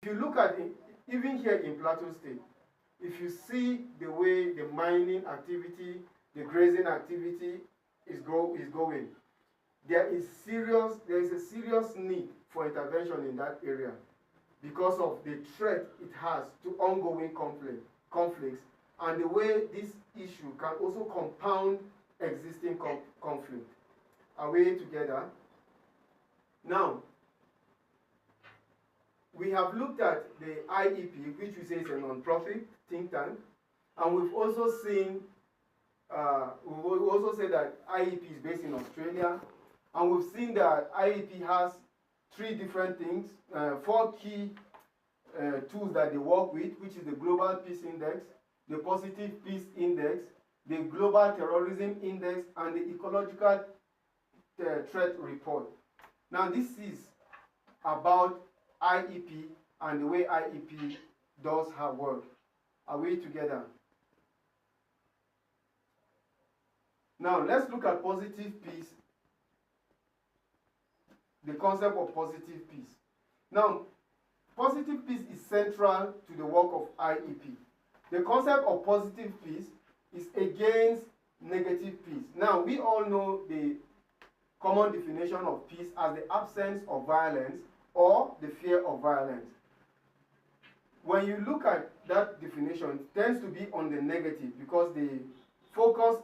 If you look at it, even here in Plateau State, if you see the way the mining activity, the grazing activity is going, there is a serious need for intervention in that area because of the threat it has to ongoing conflicts and the way this issue can also compound existing conflict. Are we together? Now, we have looked at the IEP, which we say is a non-profit think tank, and we've also seen, we've also said that IEP is based in Australia, and we've seen that IEP has three different things, four key tools that they work with, which is the Global Peace Index, the Positive Peace Index, the Global Terrorism Index, and the Ecological Threat Report. Now, this is about IEP and the way IEP does her work. Are we together? Now, let's look at positive peace, the concept of positive peace. Now, positive peace is central to the work of IEP. The concept of positive peace is against negative peace. Now, we all know the common definition of peace as the absence of violence or the fear of violence. When you look at that definition, it tends to be on the negative because the focus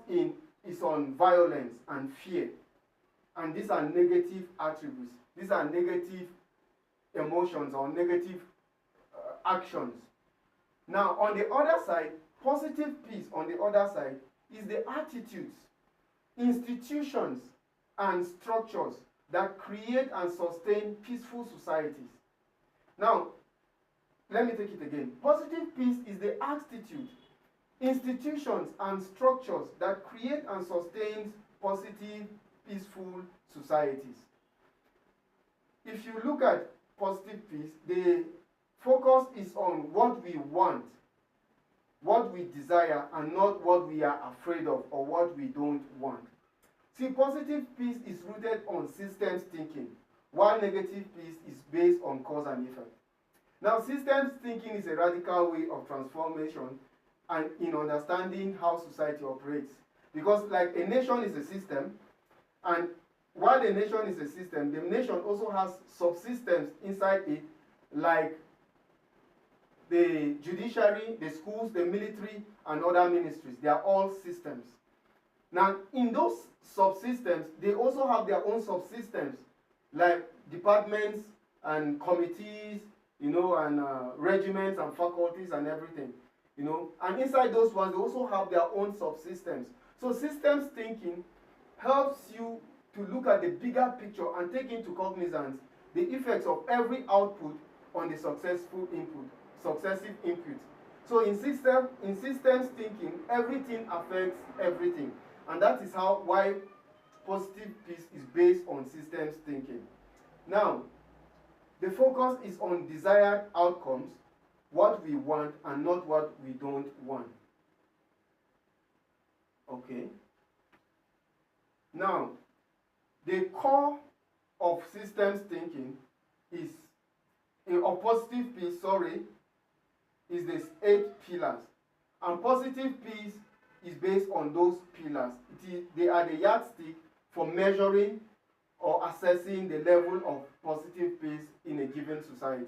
is on violence and fear. And these are negative attributes. These are negative emotions or negative actions. Now, on the other side, positive peace, on the other side, is the attitudes, institutions, and structures that create and sustain peaceful societies. Now, let me take it again. Positive peace is the attitude, institutions, and structures that create and sustain positive, peaceful societies. If you look at positive peace, the focus is on what we want, what we desire, and not what we are afraid of or what we don't want. See, positive peace is rooted on systems thinking, while negative peace is based on cause and effect. Now, systems thinking is a radical way of transformation and in understanding how society operates. Because like a nation is a system, and while a nation is a system, the nation also has subsystems inside it, like the judiciary, the schools, the military, and other ministries. They are all systems. Now, in those subsystems, they also have their own subsystems, like departments and committees, and regiments and faculties and everything, And inside those ones, they also have their own subsystems. So systems thinking helps you to look at the bigger picture and take into cognizance the effects of every output on the successive input. So in systems thinking, everything affects everything. And that is why positive peace is based on systems thinking. Now, the focus is on desired outcomes, what we want and not what we don't want. Okay. Now, the core of systems thinking is, of positive peace, is the 8 pillars. And positive peace is based on those pillars. They are the yardstick for measuring or assessing the level of positive peace in a given society.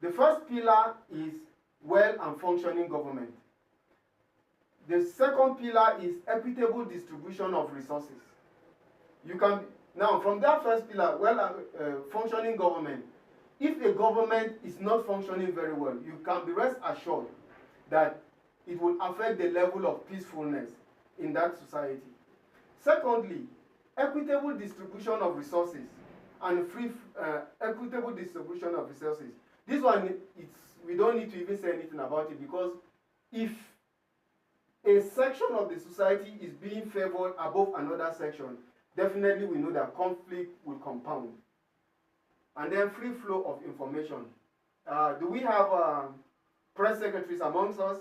The first pillar is well and functioning government. The second pillar is equitable distribution of resources. Now, from that first pillar, functioning government, if a government is not functioning very well, you can be rest assured that it will affect the level of peacefulness in that society. Secondly, equitable distribution of resources and equitable distribution of resources. This one, we don't need to even say anything about it, because if a section of the society is being favored above another section, definitely we know that conflict will compound. And then free flow of information. Do we have press secretaries amongst us?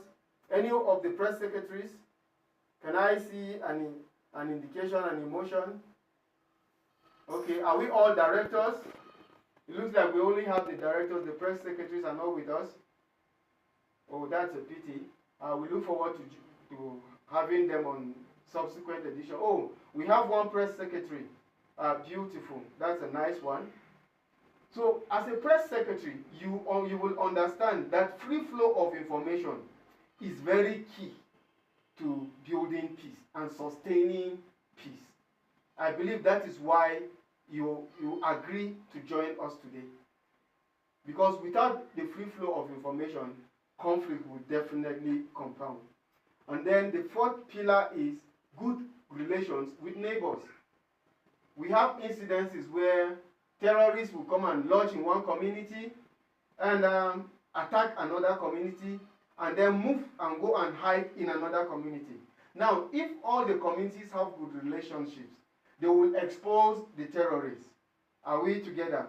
Any of the press secretaries? Can I see an indication, an emotion? Okay, are we all directors? It looks like we only have the directors, the press secretaries are not with us. Oh, that's a pity. We look forward to having them on subsequent edition. Oh, we have one press secretary. Beautiful. That's a nice one. So, as a press secretary, you will understand that free flow of information is very key to building peace and sustaining peace. I believe that is why you agree to join us today. Because without the free flow of information, conflict will definitely compound. And then the fourth pillar is good relations with neighbors. We have incidences where terrorists will come and lodge in one community and attack another community and then move and go and hide in another community. Now, if all the communities have good relationships, they will expose the terrorists. Are we together?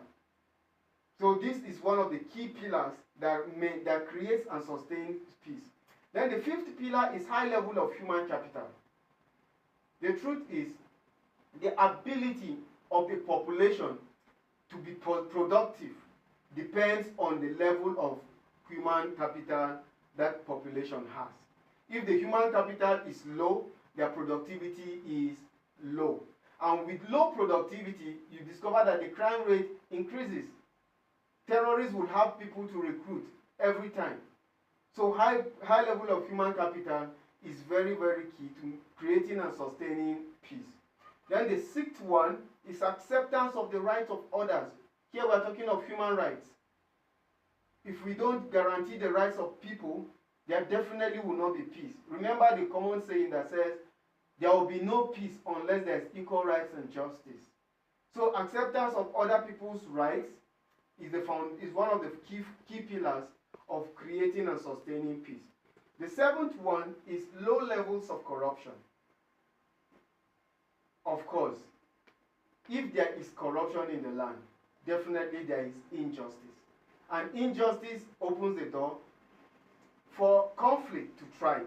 So this is one of the key pillars that creates and sustains peace. Then the fifth pillar is high level of human capital. The truth is, the ability of the population to be productive depends on the level of human capital that population has. If the human capital is low, their productivity is low. And with low productivity, you discover that the crime rate increases. Terrorists will have people to recruit every time. So high level of human capital is very, very key to creating and sustaining peace. Then the sixth one is acceptance of the rights of others. Here we are talking of human rights. If we don't guarantee the rights of people, there definitely will not be peace. Remember the common saying that says, there will be no peace unless there is equal rights and justice. So acceptance of other people's rights is one of the key pillars of creating and sustaining peace. The seventh one is low levels of corruption. Of course, if there is corruption in the land, definitely there is injustice. And injustice opens the door for conflict to thrive.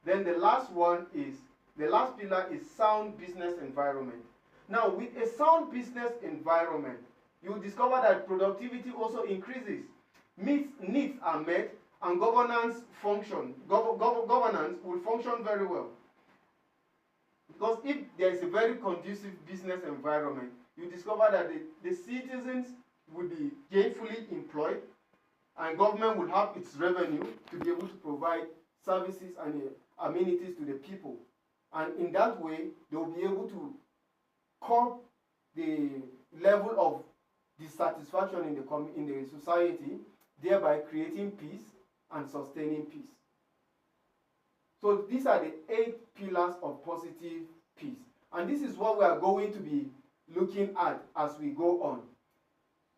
Then the last pillar is sound business environment. Now, with a sound business environment, you will discover that productivity also increases. Needs are met, and governance will function very well. Because if there is a very conducive business environment, you discover that the citizens will be gainfully employed, and government will have its revenue to be able to provide services and amenities to the people. And in that way, they will be able to curb the level of dissatisfaction in the society, thereby creating peace and sustaining peace. So these are the 8 pillars of positive peace. And this is what we are going to be looking at as we go on.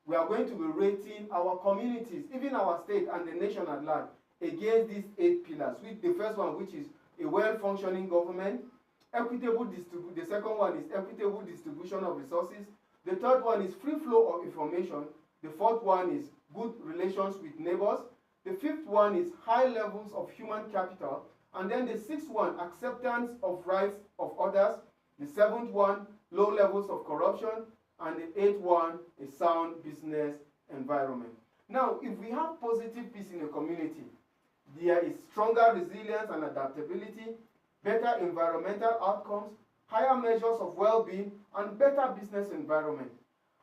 We are going to be rating our communities, even our state and the nation at large, against these 8 pillars. With the first one, which is a well-functioning government, the second one is equitable distribution of resources. The third one is free flow of information. The fourth one is good relations with neighbors. The fifth one is high levels of human capital. And then the sixth one, acceptance of rights of others. The seventh one, low levels of corruption. And the eighth one, a sound business environment. Now, if we have positive peace in a community, there is stronger resilience and adaptability, better environmental outcomes, higher measures of well-being, and better business environment,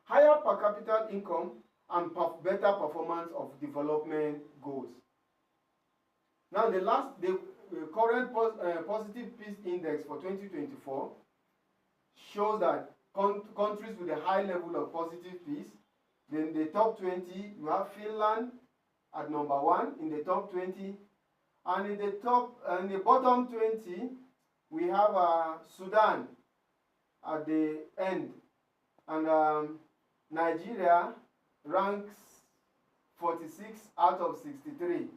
higher per capita income, and better performance of development goals. Now, the current positive peace index for 2024 shows that countries with a high level of positive peace, then the top 20, you have Finland at number 1 in the top 20, and in the bottom 20, we have Sudan at the end, and Nigeria ranks 46 out of 63.